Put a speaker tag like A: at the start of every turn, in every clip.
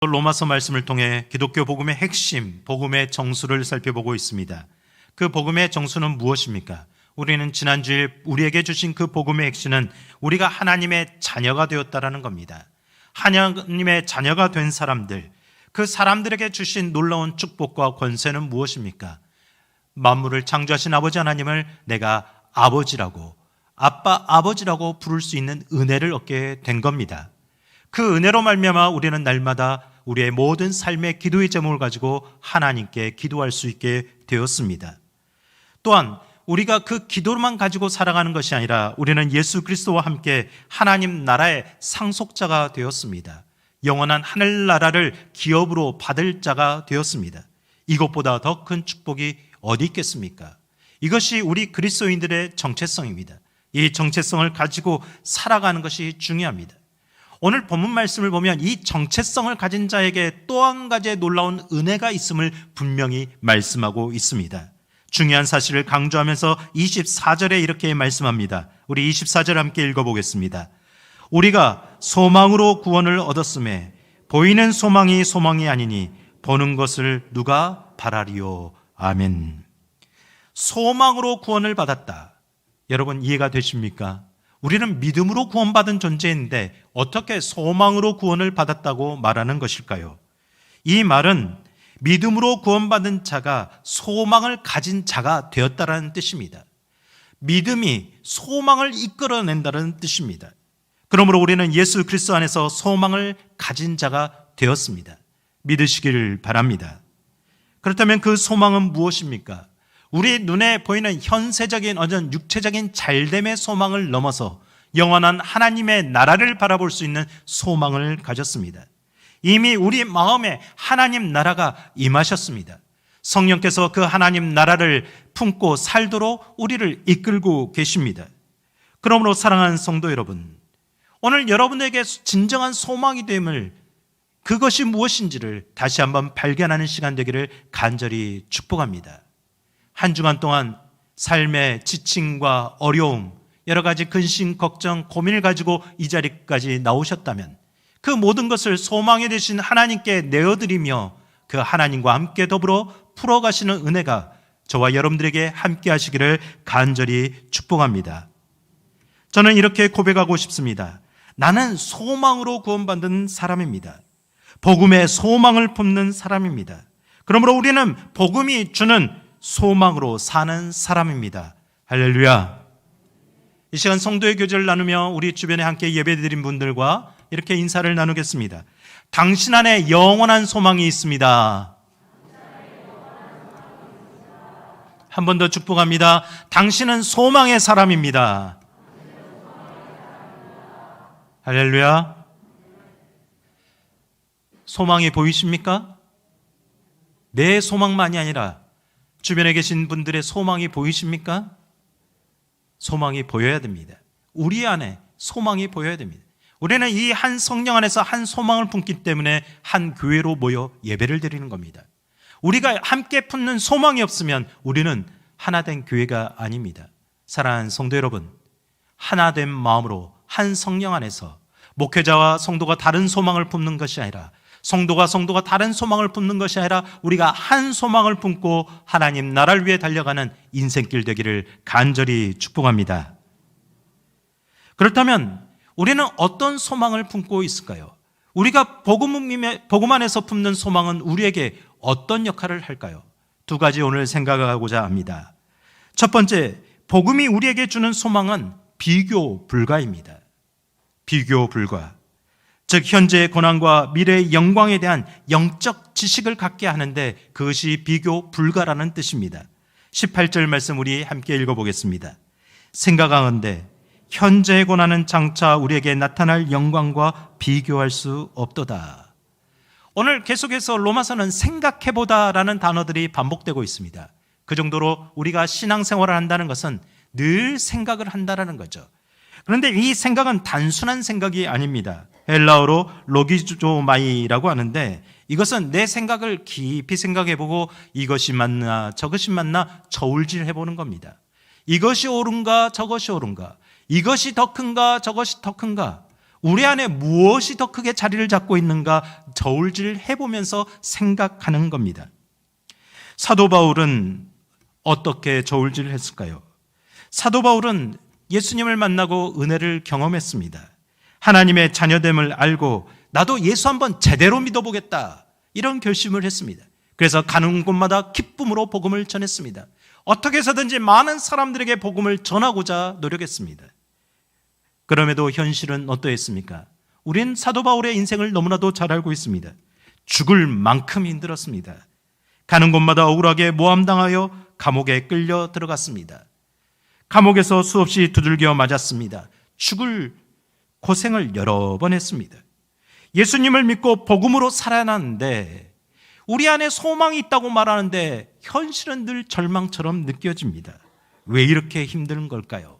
A: 로마서 말씀을 통해 기독교 복음의 핵심, 복음의 정수를 살펴보고 있습니다. 그 복음의 정수는 무엇입니까? 우리는 지난주에 우리에게 주신 그 복음의 핵심은 우리가 하나님의 자녀가 되었다라는 겁니다. 하나님의 자녀가 된 사람들, 그 사람들에게 주신 놀라운 축복과 권세는 무엇입니까? 만물을 창조하신 아버지 하나님을 내가 아버지라고, 아빠, 아버지라고 부를 수 있는 은혜를 얻게 된 겁니다. 그 은혜로 말미암아 우리는 날마다 우리의 모든 삶의 기도의 제목을 가지고 하나님께 기도할 수 있게 되었습니다. 또한 우리가 그 기도만 가지고 살아가는 것이 아니라 우리는 예수 그리스도와 함께 하나님 나라의 상속자가 되었습니다. 영원한 하늘나라를 기업으로 받을 자가 되었습니다. 이것보다 더 큰 축복이 어디 있겠습니까? 이것이 우리 그리스도인들의 정체성입니다. 이 정체성을 가지고 살아가는 것이 중요합니다. 오늘 본문 말씀을 보면 이 정체성을 가진 자에게 또 한 가지의 놀라운 은혜가 있음을 분명히 말씀하고 있습니다. 중요한 사실을 강조하면서 24절에 이렇게 말씀합니다. 우리 24절 함께 읽어보겠습니다. 우리가 소망으로 구원을 얻었음에 보이는 소망이 소망이 아니니 보는 것을 누가 바라리요. 아멘. 소망으로 구원을 받았다. 여러분 이해가 되십니까? 우리는 믿음으로 구원받은 존재인데 어떻게 소망으로 구원을 받았다고 말하는 것일까요? 이 말은 믿음으로 구원받은 자가 소망을 가진 자가 되었다라는 뜻입니다. 믿음이 소망을 이끌어낸다는 뜻입니다. 그러므로 우리는 예수 그리스도 안에서 소망을 가진 자가 되었습니다. 믿으시기를 바랍니다. 그렇다면 그 소망은 무엇입니까? 우리 눈에 보이는 현세적인 어떤 육체적인 잘됨의 소망을 넘어서 영원한 하나님의 나라를 바라볼 수 있는 소망을 가졌습니다. 이미 우리 마음에 하나님 나라가 임하셨습니다. 성령께서 그 하나님 나라를 품고 살도록 우리를 이끌고 계십니다. 그러므로 사랑하는 성도 여러분, 오늘 여러분에게 진정한 소망이 됨을, 그것이 무엇인지를 다시 한번 발견하는 시간 되기를 간절히 축복합니다. 한 주간 동안 삶의 지침과 어려움, 여러 가지 근심, 걱정, 고민을 가지고 이 자리까지 나오셨다면 그 모든 것을 소망이 되신 하나님께 내어드리며 그 하나님과 함께 더불어 풀어가시는 은혜가 저와 여러분들에게 함께 하시기를 간절히 축복합니다. 저는 이렇게 고백하고 싶습니다. 나는 소망으로 구원받는 사람입니다. 복음의 소망을 품는 사람입니다. 그러므로 우리는 복음이 주는 소망으로 사는 사람입니다. 할렐루야. 이 시간 성도의 교제를 나누며 우리 주변에 함께 예배드린 분들과 이렇게 인사를 나누겠습니다. 당신 안에 영원한 소망이 있습니다. 한 번 더 축복합니다. 당신은 소망의 사람입니다. 할렐루야. 소망이 보이십니까? 내 소망만이 아니라 주변에 계신 분들의 소망이 보이십니까? 소망이 보여야 됩니다. 우리 안에 소망이 보여야 됩니다. 우리는 이 한 성령 안에서 한 소망을 품기 때문에 한 교회로 모여 예배를 드리는 겁니다. 우리가 함께 품는 소망이 없으면 우리는 하나된 교회가 아닙니다. 사랑하는 성도 여러분, 하나된 마음으로 한 성령 안에서 목회자와 성도가 다른 소망을 품는 것이 아니라, 성도가 다른 소망을 품는 것이 아니라 우리가 한 소망을 품고 하나님 나라를 위해 달려가는 인생길 되기를 간절히 축복합니다. 그렇다면 우리는 어떤 소망을 품고 있을까요? 우리가 복음 안에서 품는 소망은 우리에게 어떤 역할을 할까요? 두 가지 오늘 생각하고자 합니다. 첫 번째, 복음이 우리에게 주는 소망은 비교 불가입니다. 비교 불가. 즉 현재의 고난과 미래의 영광에 대한 영적 지식을 갖게 하는데 그것이 비교 불가라는 뜻입니다. 18절 말씀 우리 함께 읽어보겠습니다. 생각하건대 현재의 고난은 장차 우리에게 나타날 영광과 비교할 수 없도다. 오늘 계속해서 로마서는 생각해보다라는 단어들이 반복되고 있습니다. 그 정도로 우리가 신앙생활을 한다는 것은 늘 생각을 한다는 거죠. 그런데 이 생각은 단순한 생각이 아닙니다. 헬라어로 로기조마이라고 하는데 이것은 내 생각을 깊이 생각해보고 이것이 맞나 저것이 맞나 저울질해보는 겁니다. 이것이 옳은가 저것이 옳은가, 이것이 더 큰가 저것이 더 큰가, 우리 안에 무엇이 더 크게 자리를 잡고 있는가 저울질 해보면서 생각하는 겁니다. 사도 바울은 어떻게 저울질을 했을까요? 사도 바울은 예수님을 만나고 은혜를 경험했습니다. 하나님의 자녀됨을 알고 나도 예수 한번 제대로 믿어보겠다, 이런 결심을 했습니다. 그래서 가는 곳마다 기쁨으로 복음을 전했습니다. 어떻게 해서든지 많은 사람들에게 복음을 전하고자 노력했습니다. 그럼에도 현실은 어떠했습니까? 우린 사도 바울의 인생을 너무나도 잘 알고 있습니다. 죽을 만큼 힘들었습니다. 가는 곳마다 억울하게 모함당하여 감옥에 끌려 들어갔습니다. 감옥에서 수없이 두들겨 맞았습니다. 죽을 고생을 여러 번 했습니다. 예수님을 믿고 복음으로 살아났는데 우리 안에 소망이 있다고 말하는데 현실은 늘 절망처럼 느껴집니다. 왜 이렇게 힘든 걸까요?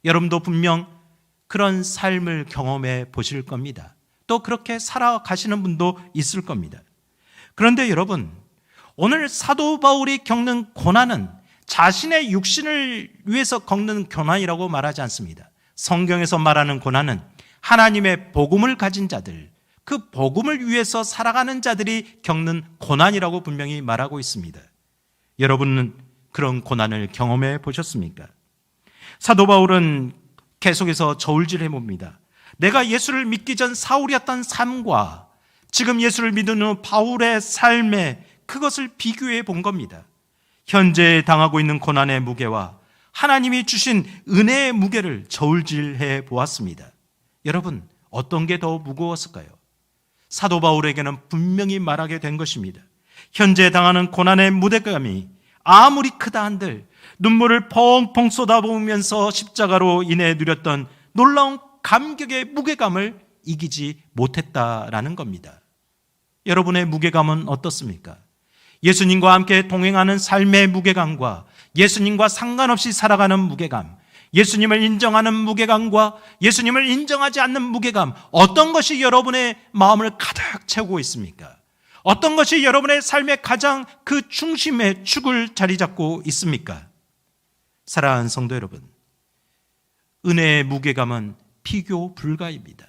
A: 여러분도 분명 그런 삶을 경험해 보실 겁니다. 또 그렇게 살아가시는 분도 있을 겁니다. 그런데 여러분, 오늘 사도 바울이 겪는 고난은 자신의 육신을 위해서 겪는 고난이라고 말하지 않습니다. 성경에서 말하는 고난은 하나님의 복음을 가진 자들, 그 복음을 위해서 살아가는 자들이 겪는 고난이라고 분명히 말하고 있습니다. 여러분은 그런 고난을 경험해 보셨습니까? 사도 바울은 계속해서 저울질 해봅니다. 내가 예수를 믿기 전 사울이었던 삶과 지금 예수를 믿는 후 바울의 삶에 그것을 비교해 본 겁니다. 현재 당하고 있는 고난의 무게와 하나님이 주신 은혜의 무게를 저울질해 보았습니다. 여러분, 어떤 게 더 무거웠을까요? 사도 바울에게는 분명히 말하게 된 것입니다. 현재 당하는 고난의 무게감이 아무리 크다 한들 눈물을 펑펑 쏟아부으면서 십자가로 인해 누렸던 놀라운 감격의 무게감을 이기지 못했다라는 겁니다. 여러분의 무게감은 어떻습니까? 예수님과 함께 동행하는 삶의 무게감과 예수님과 상관없이 살아가는 무게감, 예수님을 인정하는 무게감과 예수님을 인정하지 않는 무게감, 어떤 것이 여러분의 마음을 가득 채우고 있습니까? 어떤 것이 여러분의 삶의 가장 그 중심에 축을 자리 잡고 있습니까? 사랑하는 성도 여러분, 은혜의 무게감은 비교 불가입니다.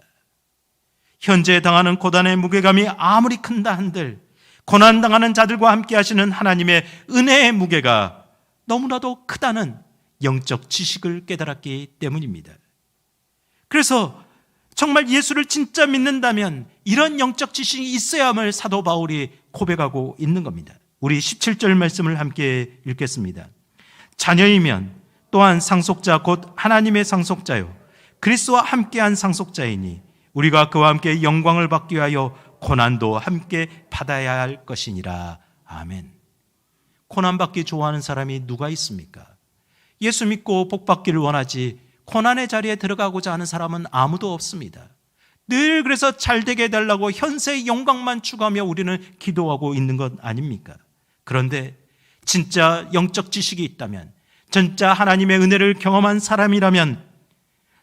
A: 현재 당하는 고난의 무게감이 아무리 큰다 한들 고난당하는 자들과 함께 하시는 하나님의 은혜의 무게가 너무나도 크다는 영적 지식을 깨달았기 때문입니다. 그래서 정말 예수를 진짜 믿는다면 이런 영적 지식이 있어야 함을 사도 바울이 고백하고 있는 겁니다. 우리 17절 말씀을 함께 읽겠습니다. 자녀이면 또한 상속자 곧 하나님의 상속자요 그리스도와 함께한 상속자이니 우리가 그와 함께 영광을 받기 위하여 고난도 함께 받아야 할 것이니라. 아멘. 고난받기 좋아하는 사람이 누가 있습니까? 예수 믿고 복받기를 원하지 고난의 자리에 들어가고자 하는 사람은 아무도 없습니다. 늘 그래서 잘되게 해달라고 현세의 영광만 추구하며 우리는 기도하고 있는 것 아닙니까? 그런데 진짜 영적 지식이 있다면, 진짜 하나님의 은혜를 경험한 사람이라면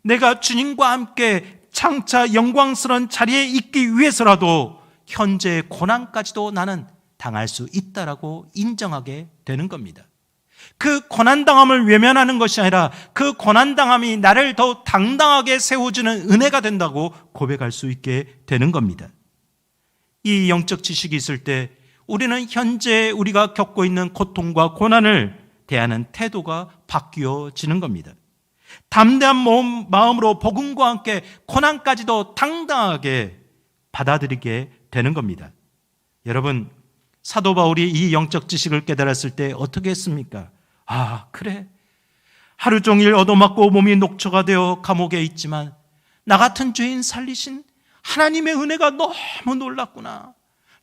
A: 내가 주님과 함께 장차 영광스러운 자리에 있기 위해서라도 현재의 고난까지도 나는 당할 수 있다라고 인정하게 되는 겁니다. 그 고난당함을 외면하는 것이 아니라 그 고난당함이 나를 더 당당하게 세워주는 은혜가 된다고 고백할 수 있게 되는 겁니다. 이 영적 지식이 있을 때 우리는 현재 우리가 겪고 있는 고통과 고난을 대하는 태도가 바뀌어지는 겁니다. 담대한 마음으로 복음과 함께 고난까지도 당당하게 받아들이게 되는 겁니다. 여러분, 사도 바울이 이 영적 지식을 깨달았을 때 어떻게 했습니까? 아, 그래. 하루 종일 얻어맞고 몸이 녹초가 되어 감옥에 있지만 나 같은 죄인 살리신 하나님의 은혜가 너무 놀랐구나.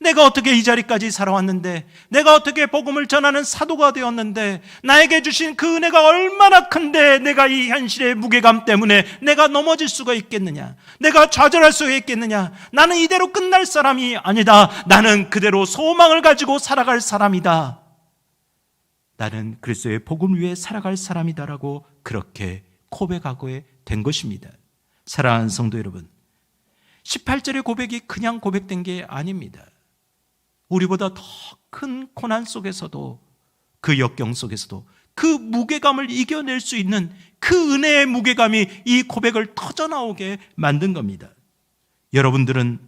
A: 내가 어떻게 이 자리까지 살아왔는데, 내가 어떻게 복음을 전하는 사도가 되었는데, 나에게 주신 그 은혜가 얼마나 큰데 내가 이 현실의 무게감 때문에 내가 넘어질 수가 있겠느냐, 내가 좌절할 수가 있겠느냐. 나는 이대로 끝날 사람이 아니다. 나는 그대로 소망을 가지고 살아갈 사람이다. 나는 그리스도의 복음 위에 살아갈 사람이다라고 그렇게 고백하게 된 것입니다. 사랑하는 성도 여러분, 18절의 고백이 그냥 고백된 게 아닙니다. 우리보다 더 큰 고난 속에서도, 그 역경 속에서도 그 무게감을 이겨낼 수 있는 그 은혜의 무게감이 이 고백을 터져나오게 만든 겁니다. 여러분들은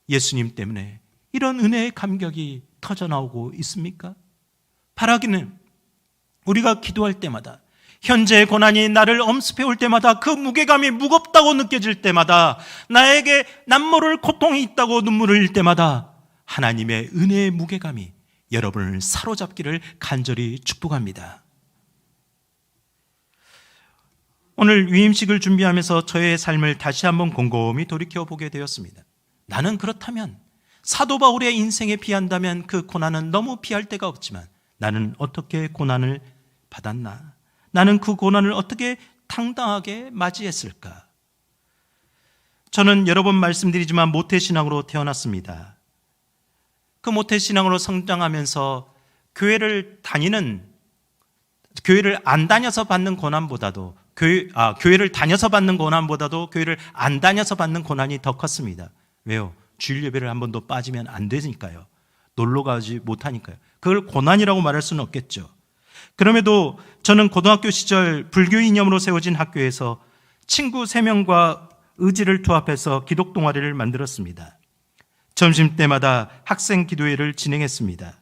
A: 예수님 때문에 이런 은혜의 감격이 터져나오고 있습니까? 바라기는 우리가 기도할 때마다, 현재의 고난이 나를 엄습해 올 때마다, 그 무게감이 무겁다고 느껴질 때마다, 나에게 남모를 고통이 있다고 눈물을 흘릴 때마다 하나님의 은혜의 무게감이 여러분을 사로잡기를 간절히 축복합니다. 오늘 위임식을 준비하면서 저의 삶을 다시 한번 곰곰이 돌이켜보게 되었습니다. 나는 그렇다면, 사도 바울의 인생에 비한다면 그 고난은 너무 비할 데가 없지만 나는 어떻게 고난을 받았나? 나는 그 고난을 어떻게 당당하게 맞이했을까? 저는 여러 번 말씀드리지만 모태신앙으로 태어났습니다. 그 모태신앙으로 성장하면서 교회를 안 다녀서 받는 고난보다도 교회를 다녀서 받는 고난보다도 교회를 안 다녀서 받는 고난이 더 컸습니다. 왜요? 주일 예배를 한 번도 빠지면 안 되니까요. 놀러 가지 못하니까요. 그걸 고난이라고 말할 수는 없겠죠. 그럼에도 저는 고등학교 시절 불교 이념으로 세워진 학교에서 친구 3명과 의지를 투합해서 기독 동아리를 만들었습니다. 점심때마다 학생 기도회를 진행했습니다.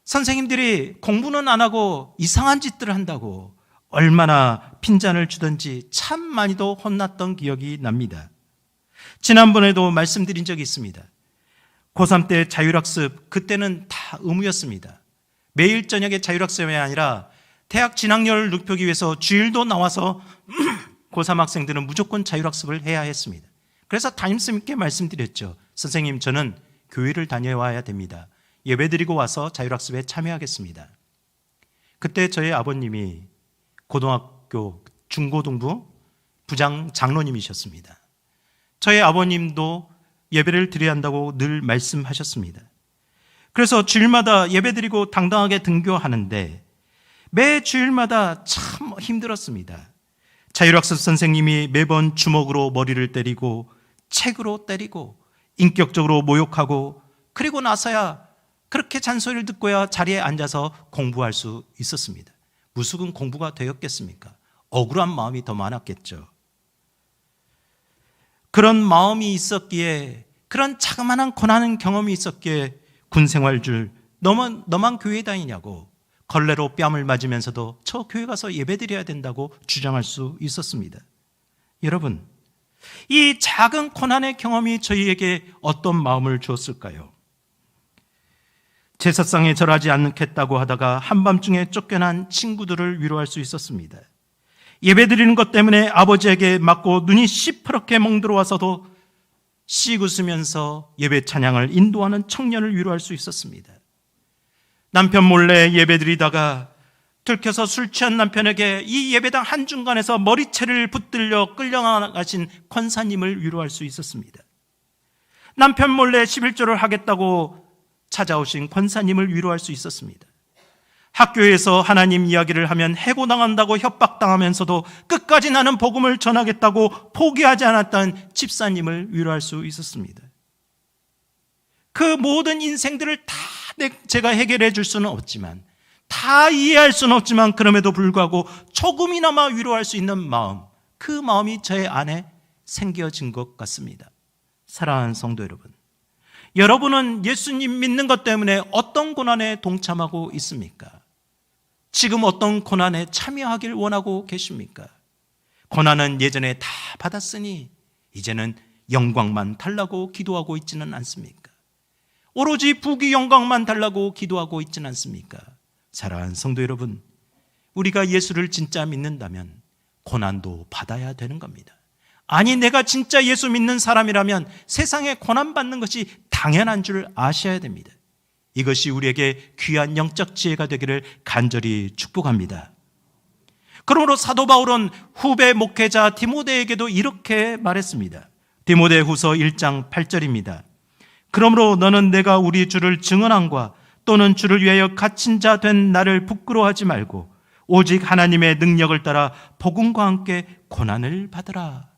A: 선생님들이 공부는 안 하고 이상한 짓들을 한다고 얼마나 핀잔을 주던지 참 많이도 혼났던 기억이 납니다. 지난번에도 말씀드린 적이 있습니다. 고3 때 자율학습, 그때는 다 의무였습니다. 매일 저녁에 자율학습이 아니라 대학 진학률을 높이기 위해서 주일도 나와서 고3 학생들은 무조건 자율학습을 해야 했습니다. 그래서 담임쌤께 말씀드렸죠. 선생님, 저는 교회를 다녀와야 됩니다. 예배드리고 와서 자율학습에 참여하겠습니다. 그때 저희 아버님이 고등학교 중고등부 부장 장로님이셨습니다. 저희 아버님도 예배를 드려야 한다고 늘 말씀하셨습니다. 그래서 주일마다 예배드리고 당당하게 등교하는데 매 주일마다 참 힘들었습니다. 자율학습 선생님이 매번 주먹으로 머리를 때리고 책으로 때리고 인격적으로 모욕하고, 그리고 나서야 그렇게 잔소리를 듣고야 자리에 앉아서 공부할 수 있었습니다. 무슨 공부가 되었겠습니까? 억울한 마음이 더 많았겠죠. 그런 마음이 있었기에, 그런 자그마한 고난의 경험이 있었기에 군생활 줄 너만 교회 다니냐고 걸레로 뺨을 맞으면서도 저 교회 가서 예배드려야 된다고 주장할 수 있었습니다. 여러분, 이 작은 고난의 경험이 저희에게 어떤 마음을 주었을까요? 제사상에 절하지 않겠다고 하다가 한밤중에 쫓겨난 친구들을 위로할 수 있었습니다. 예배드리는 것 때문에 아버지에게 맞고 눈이 시퍼렇게 멍들어와서도 씩 웃으면서 예배 찬양을 인도하는 청년을 위로할 수 있었습니다. 남편 몰래 예배드리다가 들켜서 술 취한 남편에게 이 예배당 한중간에서 머리채를 붙들려 끌려가신 권사님을 위로할 수 있었습니다. 남편 몰래 11조를 하겠다고 찾아오신 권사님을 위로할 수 있었습니다. 학교에서 하나님 이야기를 하면 해고당한다고 협박당하면서도 끝까지 나는 복음을 전하겠다고 포기하지 않았던 집사님을 위로할 수 있었습니다. 그 모든 인생들을 다 제가 해결해 줄 수는 없지만, 다 이해할 수는 없지만, 그럼에도 불구하고 조금이나마 위로할 수 있는 마음, 그 마음이 저의 안에 생겨진 것 같습니다. 사랑하는 성도 여러분, 여러분은 예수님 믿는 것 때문에 어떤 고난에 동참하고 있습니까? 지금 어떤 고난에 참여하길 원하고 계십니까? 고난은 예전에 다 받았으니 이제는 영광만 달라고 기도하고 있지는 않습니까? 오로지 부귀 영광만 달라고 기도하고 있지는 않습니까? 사랑하는 성도 여러분, 우리가 예수를 진짜 믿는다면 고난도 받아야 되는 겁니다. 아니, 내가 진짜 예수 믿는 사람이라면 세상에 고난받는 것이 당연한 줄 아셔야 됩니다. 이것이 우리에게 귀한 영적 지혜가 되기를 간절히 축복합니다. 그러므로 사도 바울은 후배 목회자 디모데에게도 이렇게 말했습니다. 디모데후서 1장 8절입니다. 그러므로 너는 내가 우리 주를 증언함과 또는 주를 위하여 갇힌 자 된 나를 부끄러워하지 말고 오직 하나님의 능력을 따라 복음과 함께 고난을 받으라.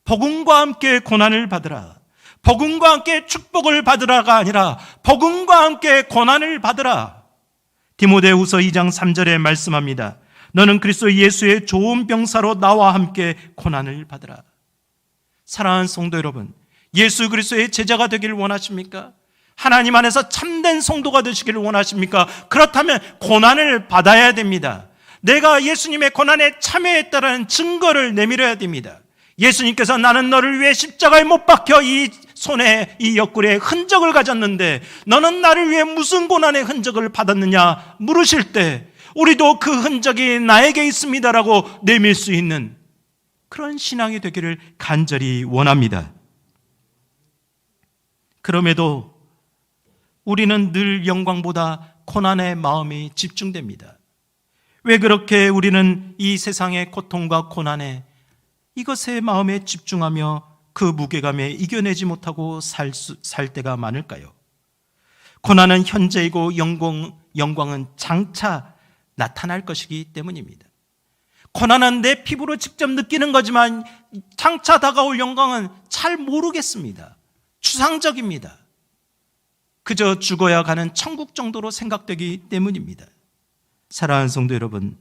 A: 복음과 함께 고난을 받으라. 복음과 함께 축복을 받으라가 아니라 복음과 함께 고난을 받으라. 디모데후서 2장 3절에 말씀합니다. 너는 그리스도 예수의 좋은 병사로 나와 함께 고난을 받으라. 사랑하는 성도 여러분, 예수 그리스도의 제자가 되기를 원하십니까? 하나님 안에서 참된 성도가 되시기를 원하십니까? 그렇다면 고난을 받아야 됩니다. 내가 예수님의 고난에 참여했다는 증거를 내밀어야 됩니다. 예수님께서 나는 너를 위해 십자가에 못 박혀 이 손에 이 옆구리에 흔적을 가졌는데 너는 나를 위해 무슨 고난의 흔적을 받았느냐 물으실 때 우리도 그 흔적이 나에게 있습니다라고 내밀 수 있는 그런 신앙이 되기를 간절히 원합니다. 그럼에도 우리는 늘 영광보다 고난의 마음이 집중됩니다. 왜 그렇게 우리는 이 세상의 고통과 고난에 이것에 마음에 집중하며 그 무게감에 이겨내지 못하고 살 때가 많을까요? 고난은 현재이고 영광은 장차 나타날 것이기 때문입니다. 고난은 내 피부로 직접 느끼는 거지만 장차 다가올 영광은 잘 모르겠습니다. 추상적입니다. 그저 죽어야 가는 천국 정도로 생각되기 때문입니다. 사랑하는 성도 여러분,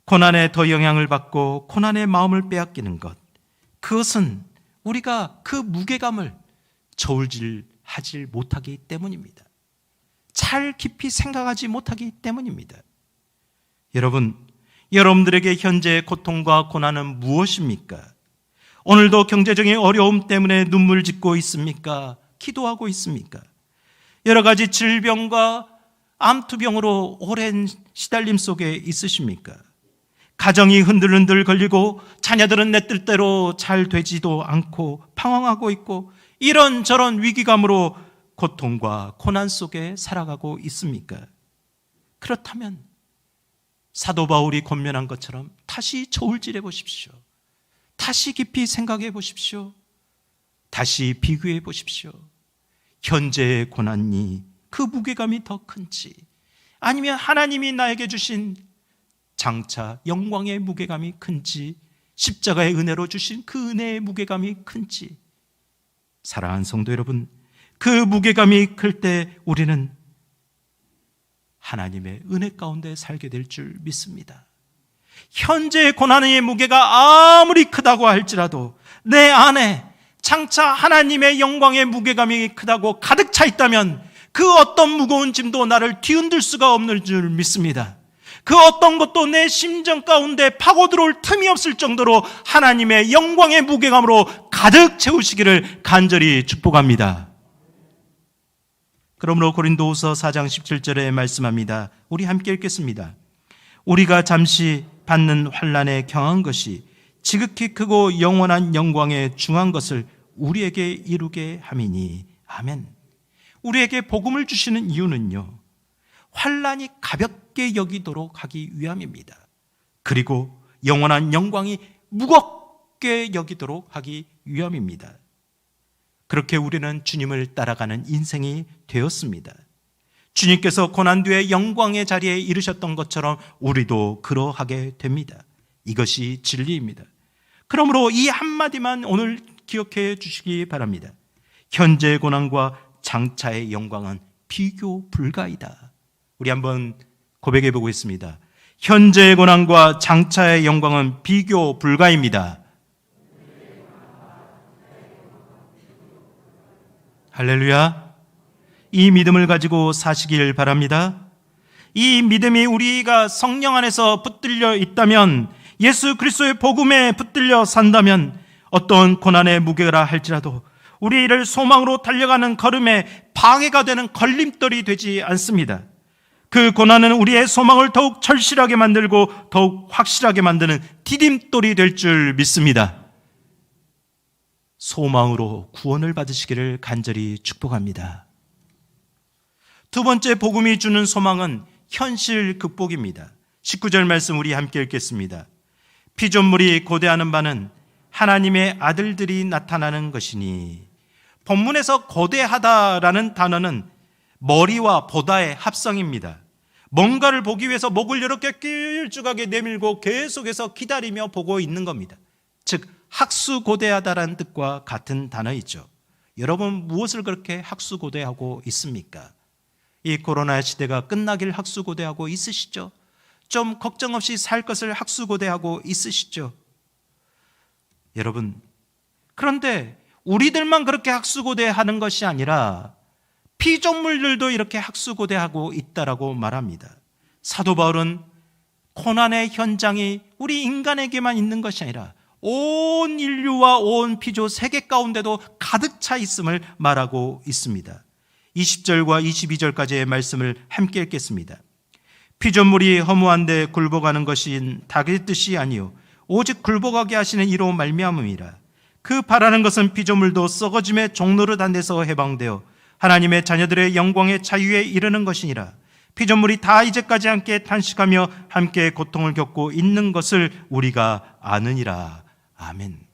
A: 고난에 더 영향을 받고 고난의 마음을 빼앗기는 것, 그것은 우리가 그 무게감을 저울질하지 못하기 때문입니다. 잘 깊이 생각하지 못하기 때문입니다. 여러분, 여러분들에게 현재의 고통과 고난은 무엇입니까? 오늘도 경제적인 어려움 때문에 눈물 짓고 있습니까? 기도하고 있습니까? 여러 가지 질병과 암투병으로 오랜 시달림 속에 있으십니까? 가정이 흔들흔들 걸리고 자녀들은 내 뜻대로 잘 되지도 않고 방황하고 있고 이런저런 위기감으로 고통과 고난 속에 살아가고 있습니까? 그렇다면 사도 바울이 권면한 것처럼 다시 저울질해 보십시오. 다시 깊이 생각해 보십시오. 다시 비교해 보십시오. 현재의 고난이 그 무게감이 더 큰지 아니면 하나님이 나에게 주신 장차 영광의 무게감이 큰지 십자가의 은혜로 주신 그 은혜의 무게감이 큰지 사랑하는 성도 여러분, 그 무게감이 클 때 우리는 하나님의 은혜 가운데 살게 될 줄 믿습니다. 현재의 고난의 무게가 아무리 크다고 할지라도 내 안에 장차 하나님의 영광의 무게감이 크다고 가득 차 있다면 그 어떤 무거운 짐도 나를 뒤흔들 수가 없는 줄 믿습니다. 그 어떤 것도 내 심정 가운데 파고 들어올 틈이 없을 정도로 하나님의 영광의 무게감으로 가득 채우시기를 간절히 축복합니다. 그러므로 고린도후서 4장 17절에 말씀합니다. 우리 함께 읽겠습니다. 우리가 잠시 받는 환난에 경한 것이 지극히 크고 영원한 영광에 중한 것을 우리에게 이루게 함이니. 아멘. 우리에게 복음을 주시는 이유는요, 환난이 가볍게 여기도록 하기 위함입니다. 그리고 영원한 영광이 무겁게 여기도록 하기 위함입니다. 그렇게 우리는 주님을 따라가는 인생이 되었습니다. 주님께서 고난 뒤에 영광의 자리에 이르셨던 것처럼 우리도 그러하게 됩니다. 이것이 진리입니다. 그러므로 이 한마디만 오늘 기억해 주시기 바랍니다. 현재의 고난과 장차의 영광은 비교 불가이다. 우리 한번 고백해 보고 있습니다. 현재의 고난과 장차의 영광은 비교 불가입니다. 할렐루야. 이 믿음을 가지고 사시길 바랍니다. 이 믿음이 우리가 성령 안에서 붙들려 있다면, 예수 그리스도의 복음에 붙들려 산다면 어떤 고난의 무게라 할지라도 우리를 소망으로 달려가는 걸음에 방해가 되는 걸림돌이 되지 않습니다. 그 고난은 우리의 소망을 더욱 절실하게 만들고 더욱 확실하게 만드는 디딤돌이 될 줄 믿습니다. 소망으로 구원을 받으시기를 간절히 축복합니다. 두 번째 복음이 주는 소망은 현실 극복입니다. 19절 말씀 우리 함께 읽겠습니다. 피조물이 고대하는 바는 하나님의 아들들이 나타나는 것이니. 본문에서 고대하다라는 단어는 머리와 보다의 합성입니다. 뭔가를 보기 위해서 목을 이렇게 길쭉하게 내밀고 계속해서 기다리며 보고 있는 겁니다. 즉 학수고대하다라는 뜻과 같은 단어이죠. 여러분 무엇을 그렇게 학수고대하고 있습니까? 이 코로나 시대가 끝나길 학수고대하고 있으시죠? 좀 걱정 없이 살 것을 학수고대하고 있으시죠? 여러분, 그런데 우리들만 그렇게 학수고대하는 것이 아니라 피조물들도 이렇게 학수고대하고 있다라고 말합니다. 사도 바울은 고난의 현장이 우리 인간에게만 있는 것이 아니라 온 인류와 온 피조 세계 가운데도 가득 차 있음을 말하고 있습니다. 20절과 22절까지의 말씀을 함께 읽겠습니다. 피조물이 허무한데 굴복하는 것인 닭의 뜻이 아니요 오직 굴복하게 하시는 이로 말미암음이라. 그 바라는 것은 피조물도 썩어짐의 종노릇 안에서 해방되어 하나님의 자녀들의 영광의 자유에 이르는 것이니라. 피조물이 다 이제까지 함께 탄식하며 함께 고통을 겪고 있는 것을 우리가 아느니라. 아멘.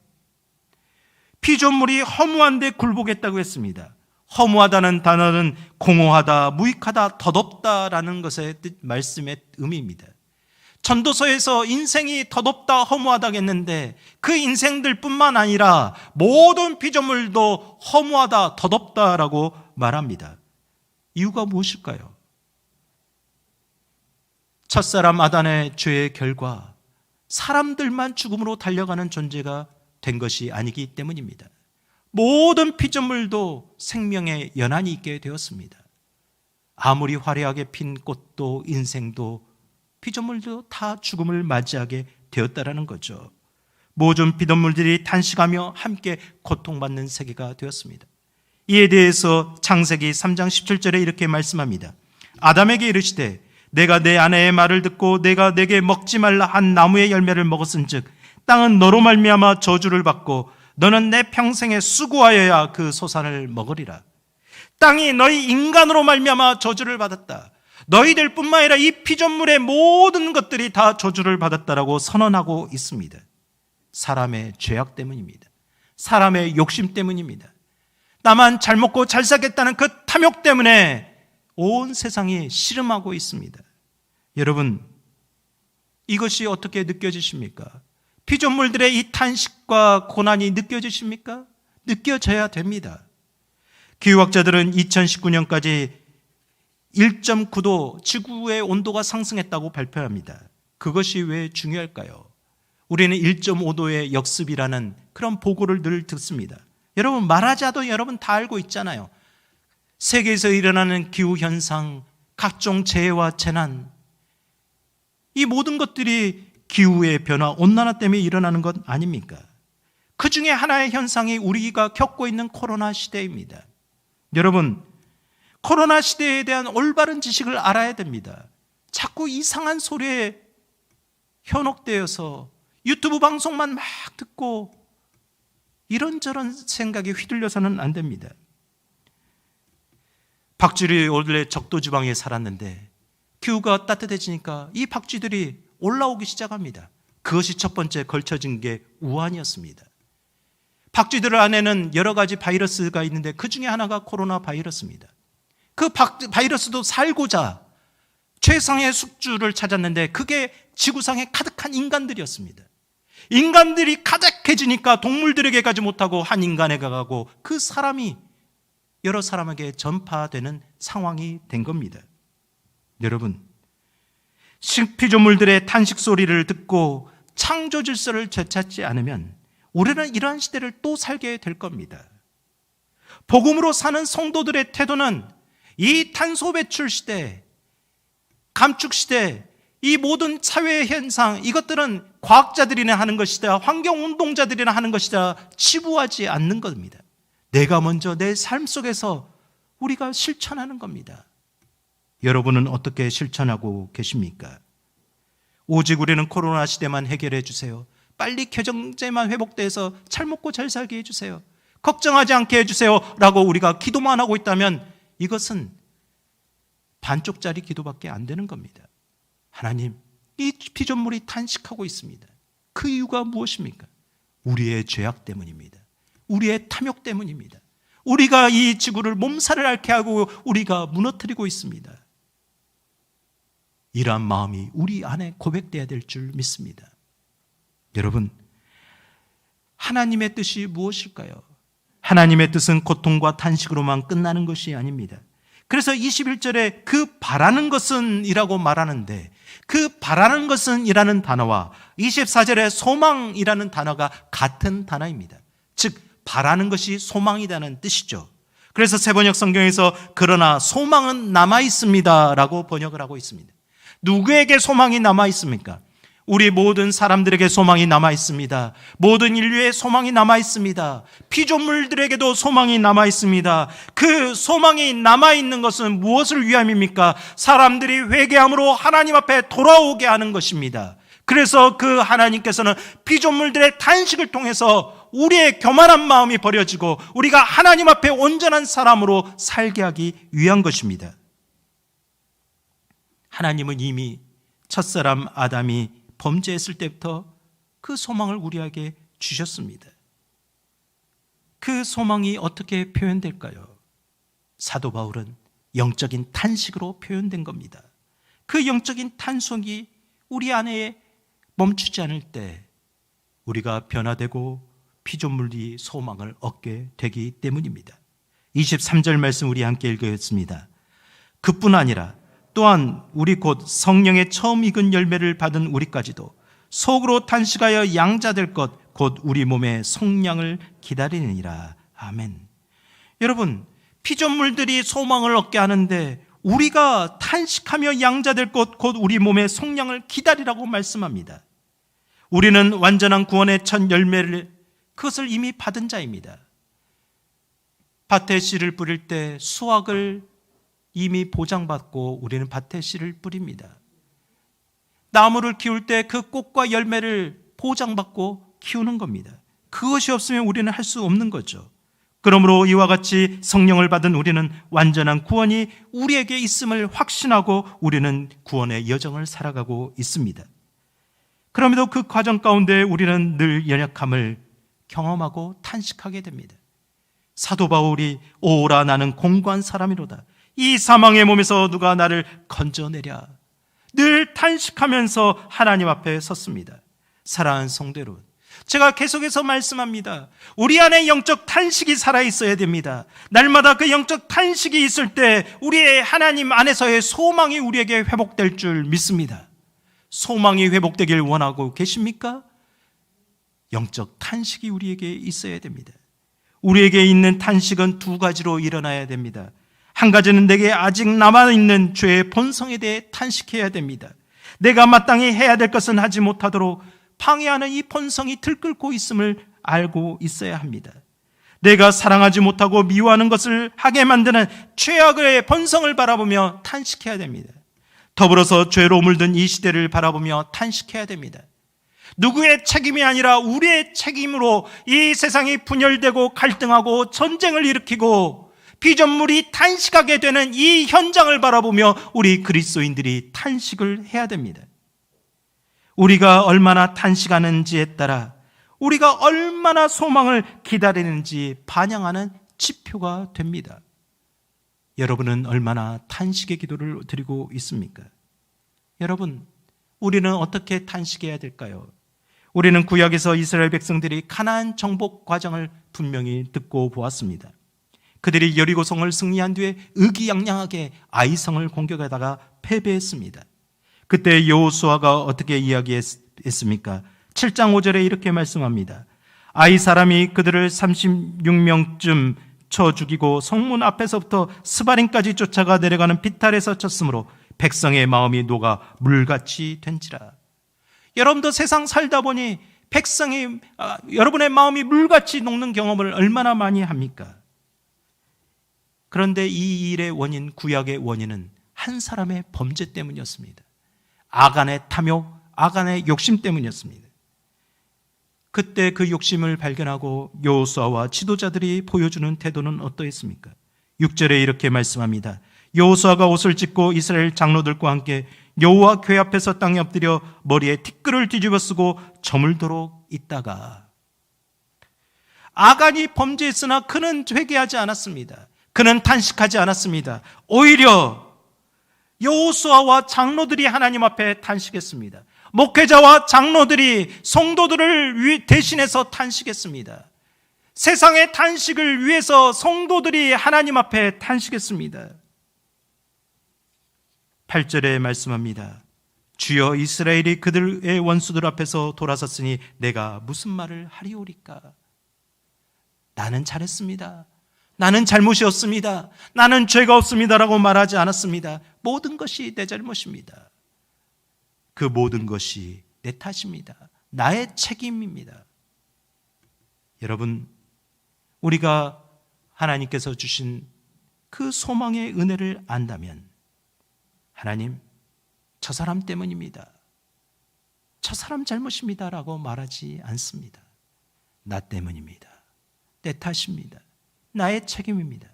A: 피조물이 허무한데 굴복했다고 했습니다. 허무하다는 단어는 공허하다, 무익하다, 덧없다라는 것의 말씀의 의미입니다. 전도서에서 인생이 덧없다, 허무하다 했는데 그 인생들 뿐만 아니라 모든 피조물도 허무하다, 덧없다라고 말합니다. 이유가 무엇일까요? 첫사람 아담의 죄의 결과 사람들만 죽음으로 달려가는 존재가 된 것이 아니기 때문입니다. 모든 피조물도 생명의 연한이 있게 되었습니다. 아무리 화려하게 핀 꽃도 인생도 피조물도 다 죽음을 맞이하게 되었다라는 거죠. 모든 피조물들이 탄식하며 함께 고통받는 세계가 되었습니다. 이에 대해서 창세기 3장 17절에 이렇게 말씀합니다. 아담에게 이르시되 내가 내 아내의 말을 듣고 내가 내게 먹지 말라 한 나무의 열매를 먹었은즉 땅은 너로 말미암아 저주를 받고 너는 내 평생에 수고하여야 그 소산을 먹으리라. 땅이 너희 인간으로 말미암아 저주를 받았다. 너희들 뿐만 아니라 이 피조물의 모든 것들이 다 저주를 받았다라고 선언하고 있습니다. 사람의 죄악 때문입니다. 사람의 욕심 때문입니다. 나만 잘 먹고 잘 살겠다는 그 탐욕 때문에 온 세상이 씨름하고 있습니다. 여러분, 이것이 어떻게 느껴지십니까? 피조물들의 이 탄식과 고난이 느껴지십니까? 느껴져야 됩니다. 기후학자들은 2019년까지 1.9도 지구의 온도가 상승했다고 발표합니다. 그것이 왜 중요할까요? 우리는 1.5도의 역습이라는 그런 보고를 늘 듣습니다. 여러분, 말하자도 여러분 다 알고 있잖아요. 세계에서 일어나는 기후현상, 각종 재해와 재난, 이 모든 것들이 기후의 변화, 온난화 때문에 일어나는 것 아닙니까? 그 중에 하나의 현상이 우리가 겪고 있는 코로나 시대입니다. 여러분, 코로나 시대에 대한 올바른 지식을 알아야 됩니다. 자꾸 이상한 소리에 현혹되어서 유튜브 방송만 막 듣고 이런저런 생각에 휘둘려서는 안 됩니다. 박쥐들이 원래 적도지방에 살았는데 기후가 따뜻해지니까 이 박쥐들이 올라오기 시작합니다. 그것이 첫 번째 걸쳐진 게 우한이었습니다. 박쥐들 안에는 여러 가지 바이러스가 있는데 그 중에 하나가 코로나 바이러스입니다. 그 바이러스도 살고자 최상의 숙주를 찾았는데 그게 지구상에 가득한 인간들이었습니다. 인간들이 가득해지니까 동물들에게 가지 못하고 한 인간에게 가고 그 사람이 여러 사람에게 전파되는 상황이 된 겁니다. 여러분, 피조물들의 탄식 소리를 듣고 창조 질서를 되찾지 않으면 우리는 이러한 시대를 또 살게 될 겁니다. 복음으로 사는 성도들의 태도는 이 탄소 배출 시대, 감축 시대, 이 모든 사회 현상, 이것들은 과학자들이나 하는 것이다, 환경운동자들이나 하는 것이다 치부하지 않는 겁니다. 내가 먼저 내 삶 속에서 우리가 실천하는 겁니다. 여러분은 어떻게 실천하고 계십니까? 오직 우리는 코로나 시대만 해결해 주세요. 빨리 경제만 회복돼서 잘 먹고 잘 살게 해주세요. 걱정하지 않게 해주세요 라고 우리가 기도만 하고 있다면 이것은 반쪽짜리 기도밖에 안 되는 겁니다. 하나님, 이 피조물이 탄식하고 있습니다. 그 이유가 무엇입니까? 우리의 죄악 때문입니다. 우리의 탐욕 때문입니다. 우리가 이 지구를 몸살을 앓게 하고 우리가 무너뜨리고 있습니다. 이러한 마음이 우리 안에 고백돼야 될 줄 믿습니다. 여러분, 하나님의 뜻이 무엇일까요? 하나님의 뜻은 고통과 탄식으로만 끝나는 것이 아닙니다. 그래서 21절에 그 바라는 것은 이라고 말하는데 그 바라는 것은 이라는 단어와 24절의 소망이라는 단어가 같은 단어입니다. 즉 바라는 것이 소망이라는 뜻이죠. 그래서 세번역 성경에서 그러나 소망은 남아있습니다 라고 번역을 하고 있습니다. 누구에게 소망이 남아있습니까? 우리 모든 사람들에게 소망이 남아있습니다. 모든 인류의 소망이 남아있습니다. 피조물들에게도 소망이 남아있습니다. 그 소망이 남아있는 것은 무엇을 위함입니까? 사람들이 회개함으로 하나님 앞에 돌아오게 하는 것입니다. 그래서 그 하나님께서는 피조물들의 탄식을 통해서 우리의 교만한 마음이 버려지고 우리가 하나님 앞에 온전한 사람으로 살게 하기 위한 것입니다. 하나님은 이미 첫사람 아담이 범죄했을 때부터 그 소망을 우리에게 주셨습니다. 그 소망이 어떻게 표현될까요? 사도 바울은 영적인 탄식으로 표현된 겁니다. 그 영적인 탄식이 우리 안에 멈추지 않을 때 우리가 변화되고 피조물이 소망을 얻게 되기 때문입니다. 23절 말씀 우리 함께 읽었습니다. 그뿐 아니라 또한 우리 곧 성령의 처음 익은 열매를 받은 우리까지도 속으로 탄식하여 양자될 것 곧 우리 몸의 성량을 기다리느니라. 아멘. 여러분, 피조물들이 소망을 얻게 하는데 우리가 탄식하며 양자될 것 곧 우리 몸의 성량을 기다리라고 말씀합니다. 우리는 완전한 구원의 첫 열매를 그것을 이미 받은 자입니다. 밭에 씨를 뿌릴 때 수확을 이미 보장받고 우리는 밭에 씨를 뿌립니다. 나무를 키울 때 그 꽃과 열매를 보장받고 키우는 겁니다. 그것이 없으면 우리는 할 수 없는 거죠. 그러므로 이와 같이 성령을 받은 우리는 완전한 구원이 우리에게 있음을 확신하고 우리는 구원의 여정을 살아가고 있습니다. 그럼에도 그 과정 가운데 우리는 늘 연약함을 경험하고 탄식하게 됩니다. 사도 바울이 오라 나는 공고한 사람이로다. 이 사망의 몸에서 누가 나를 건져내랴. 늘 탄식하면서 하나님 앞에 섰습니다. 사랑하는 성도 여러분, 제가 계속해서 말씀합니다. 우리 안에 영적 탄식이 살아있어야 됩니다. 날마다 그 영적 탄식이 있을 때 우리의 하나님 안에서의 소망이 우리에게 회복될 줄 믿습니다. 소망이 회복되길 원하고 계십니까? 영적 탄식이 우리에게 있어야 됩니다. 우리에게 있는 탄식은 두 가지로 일어나야 됩니다. 한 가지는 내게 아직 남아있는 죄의 본성에 대해 탄식해야 됩니다. 내가 마땅히 해야 될 것은 하지 못하도록 방해하는 이 본성이 들끓고 있음을 알고 있어야 합니다. 내가 사랑하지 못하고 미워하는 것을 하게 만드는 죄악의 본성을 바라보며 탄식해야 됩니다. 더불어서 죄로 물든 이 시대를 바라보며 탄식해야 됩니다. 누구의 책임이 아니라 우리의 책임으로 이 세상이 분열되고 갈등하고 전쟁을 일으키고 피조물이 탄식하게 되는 이 현장을 바라보며 우리 그리스도인들이 탄식을 해야 됩니다. 우리가 얼마나 탄식하는지에 따라 우리가 얼마나 소망을 기다리는지 반영하는 지표가 됩니다. 여러분은 얼마나 탄식의 기도를 드리고 있습니까? 여러분, 우리는 어떻게 탄식해야 될까요? 우리는 구약에서 이스라엘 백성들이 가나안 정복 과정을 분명히 듣고 보았습니다. 그들이 여리고성을 승리한 뒤에 의기양양하게 아이성을 공격하다가 패배했습니다. 그때 여호수아가 어떻게 이야기했습니까? 7장 5절에 이렇게 말씀합니다. 아이 사람이 그들을 36명쯤 쳐 죽이고 성문 앞에서부터 스바림까지 쫓아가 내려가는 비탈에서 쳤으므로 백성의 마음이 녹아 물같이 된지라. 여러분도 세상 살다 보니 여러분의 마음이 물같이 녹는 경험을 얼마나 많이 합니까? 그런데 이 일의 원인, 구약의 원인은 한 사람의 범죄 때문이었습니다. 아간의 탐욕, 아간의 욕심 때문이었습니다. 그때 그 욕심을 발견하고 여호수아와 지도자들이 보여주는 태도는 어떠했습니까? 6절에 이렇게 말씀합니다. 여호수아가 옷을 찢고 이스라엘 장로들과 함께 여호와 궤 앞에서 땅에 엎드려 머리에 티끌을 뒤집어 쓰고 저물도록 있다가, 아간이 범죄했으나 그는 회개하지 않았습니다. 그는 탄식하지 않았습니다. 오히려 여호수아와 장로들이 하나님 앞에 탄식했습니다. 목회자와 장로들이 성도들을 대신해서 탄식했습니다. 세상의 탄식을 위해서 성도들이 하나님 앞에 탄식했습니다. 8절에 말씀합니다. 주여, 이스라엘이 그들의 원수들 앞에서 돌아섰으니 내가 무슨 말을 하리오리까? 나는 잘했습니다. 나는 잘못이었습니다. 나는 죄가 없습니다라고 말하지 않았습니다. 모든 것이 내 잘못입니다. 그 모든 것이 내 탓입니다. 나의 책임입니다. 여러분, 우리가 하나님께서 주신 그 소망의 은혜를 안다면, 하나님, 저 사람 때문입니다, 저 사람 잘못입니다 라고 말하지 않습니다. 나 때문입니다. 내 탓입니다. 나의 책임입니다.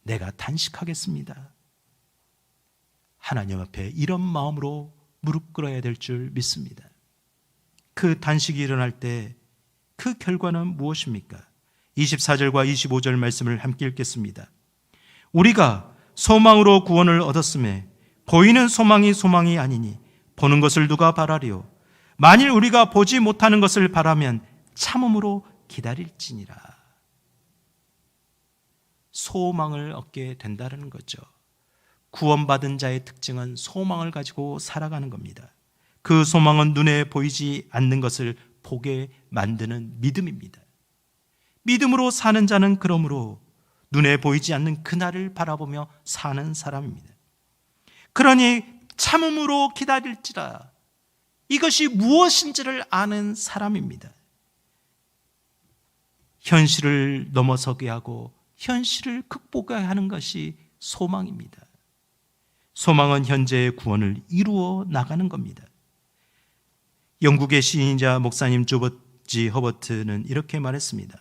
A: 내가 단식하겠습니다. 하나님 앞에 이런 마음으로 무릎 꿇어야 될 줄 믿습니다. 그 단식이 일어날 때 그 결과는 무엇입니까? 24절과 25절 말씀을 함께 읽겠습니다. 우리가 소망으로 구원을 얻었음에 보이는 소망이 아니니 보는 것을 누가 바라리요? 만일 우리가 보지 못하는 것을 바라면 참음으로 기다릴지니라. 소망을 얻게 된다는 거죠. 구원받은 자의 특징은 소망을 가지고 살아가는 겁니다. 그 소망은 눈에 보이지 않는 것을 보게 만드는 믿음입니다. 믿음으로 사는 자는 그러므로 눈에 보이지 않는 그날을 바라보며 사는 사람입니다. 그러니 참음으로 기다릴지라, 이것이 무엇인지를 아는 사람입니다. 현실을 넘어서게 하고 현실을 극복하게 하는 것이 소망입니다. 소망은 현재의 구원을 이루어 나가는 겁니다. 영국의 시인이자 목사님 조버지 허버트는 이렇게 말했습니다.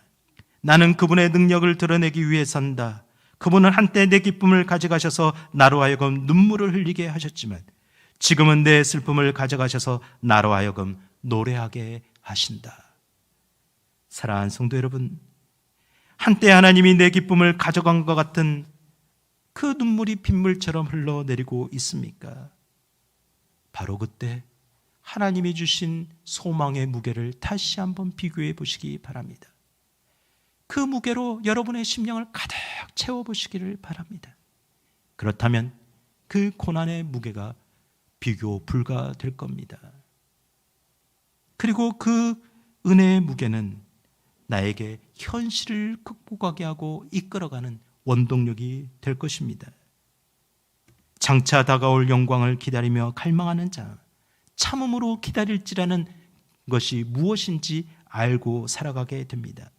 A: 나는 그분의 능력을 드러내기 위해 산다. 그분은 한때 내 기쁨을 가져가셔서 나로 하여금 눈물을 흘리게 하셨지만 지금은 내 슬픔을 가져가셔서 나로 하여금 노래하게 하신다. 사랑하는 성도 여러분, 한때 하나님이 내 기쁨을 가져간 것 같은 그 눈물이 빗물처럼 흘러내리고 있습니까? 바로 그때 하나님이 주신 소망의 무게를 다시 한번 비교해 보시기 바랍니다. 그 무게로 여러분의 심령을 가득 채워보시기를 바랍니다. 그렇다면 그 고난의 무게가 비교 불가될 겁니다. 그리고 그 은혜의 무게는 나에게 현실을 극복하게 하고 이끌어가는 원동력이 될 것입니다. 장차 다가올 영광을 기다리며 갈망하는 자, 참음으로 기다릴지라는 것이 무엇인지 알고 살아가게 됩니다.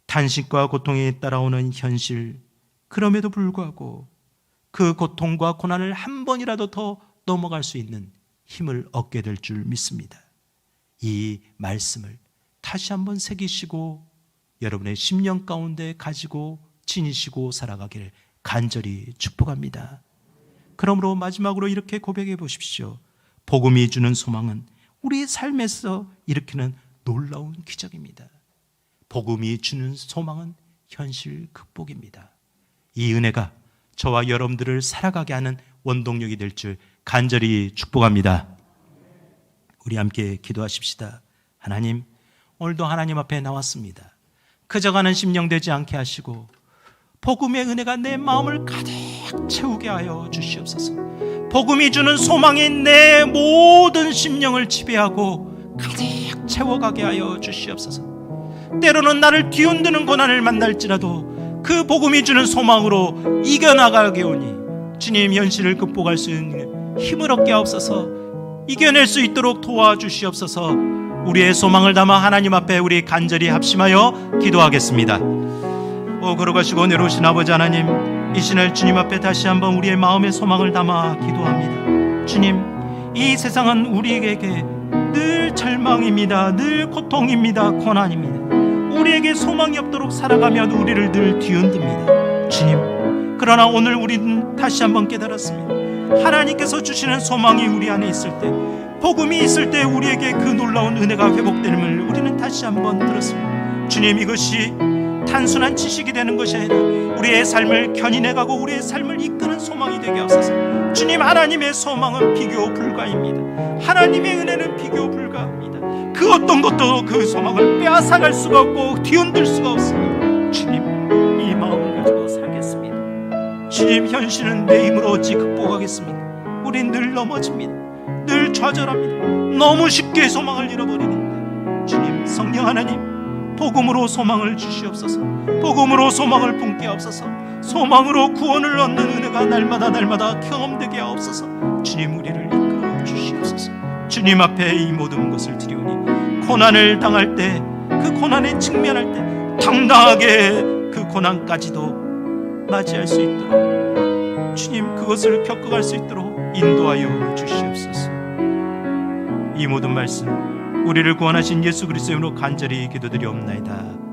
A: 탄식과 고통이 따라오는 현실, 그럼에도 불구하고 그 고통과 고난을 한 번이라도 더 넘어갈 수 있는 힘을 얻게 될 줄 믿습니다. 이 말씀을 다시 한번 새기시고 여러분의 심령 가운데 가지고 지니시고 살아가기를 간절히 축복합니다. 그러므로 마지막으로 이렇게 고백해 보십시오. 복음이 주는 소망은 우리 삶에서 일으키는 놀라운 기적입니다. 복음이 주는 소망은 현실 극복입니다. 이 은혜가 저와 여러분들을 살아가게 하는 원동력이 될 줄 간절히 축복합니다. 우리 함께 기도하십시다. 하나님, 오늘도 하나님 앞에 나왔습니다. 그저가는 심령 되지 않게 하시고 복음의 은혜가 내 마음을 가득 채우게 하여 주시옵소서. 복음이 주는 소망이 내 모든 심령을 지배하고 가득 채워가게 하여 주시옵소서. 때로는 나를 뒤흔드는 고난을 만날지라도 그 복음이 주는 소망으로 이겨나가게 오니 주님, 현실을 극복할 수 있는 힘을 얻게 하옵소서. 이겨낼 수 있도록 도와주시옵소서. 우리의 소망을 담아 하나님 앞에 우리 간절히 합심하여 기도하겠습니다. 걸어가시고 내려오신 아버지 하나님, 이 시날 주님 앞에 다시 한번 우리의 마음의 소망을 담아 기도합니다. 주님, 이 세상은 우리에게 늘 절망입니다. 늘 고통입니다. 고난입니다. 우리에게 소망이 없도록 살아가면 우리를 늘 뒤흔듭니다. 주님, 그러나 오늘 우리는 다시 한번 깨달았습니다. 하나님께서 주시는 소망이 우리 안에 있을 때, 복음이 있을 때 우리에게 그 놀라운 은혜가 회복됨을 우리는 다시 한번 들었습니다. 주님, 이것이 단순한 지식이 되는 것이 아니라 우리의 삶을 견인해가고 우리의 삶을 이끄는 소망이 되게 하소서. 주님, 하나님의 소망은 비교 불가입니다. 하나님의 은혜는 비교 불가합니다. 그 어떤 것도 그 소망을 빼앗아갈 수가 없고 뒤흔들 수가 없습니다. 주님, 이 마음을 가지고 살겠습니다. 주님, 현실은 내 힘으로 어찌 극복하겠습니까? 우린 늘 넘어집니다. 늘 좌절합니다. 너무 쉽게 소망을 잃어버리는데, 주님, 성령 하나님, 복음으로 소망을 주시옵소서. 복음으로 소망을 품게 하옵소서. 소망으로 구원을 얻는 은혜가 날마다 경험되게 하옵소서. 주님, 우리를 이끌어 주시옵소서. 주님 앞에 이 모든 것을 드리오니, 고난을 당할 때, 그 고난에 직면할 때 당당하게 그 고난까지도 맞이할 수 있도록, 주님, 그것을 겪어갈 수 있도록 인도하여 주시옵소서. 이 모든 말씀 우리를 구원하신 예수 그리스도의 이름으로 간절히 기도드리옵나이다.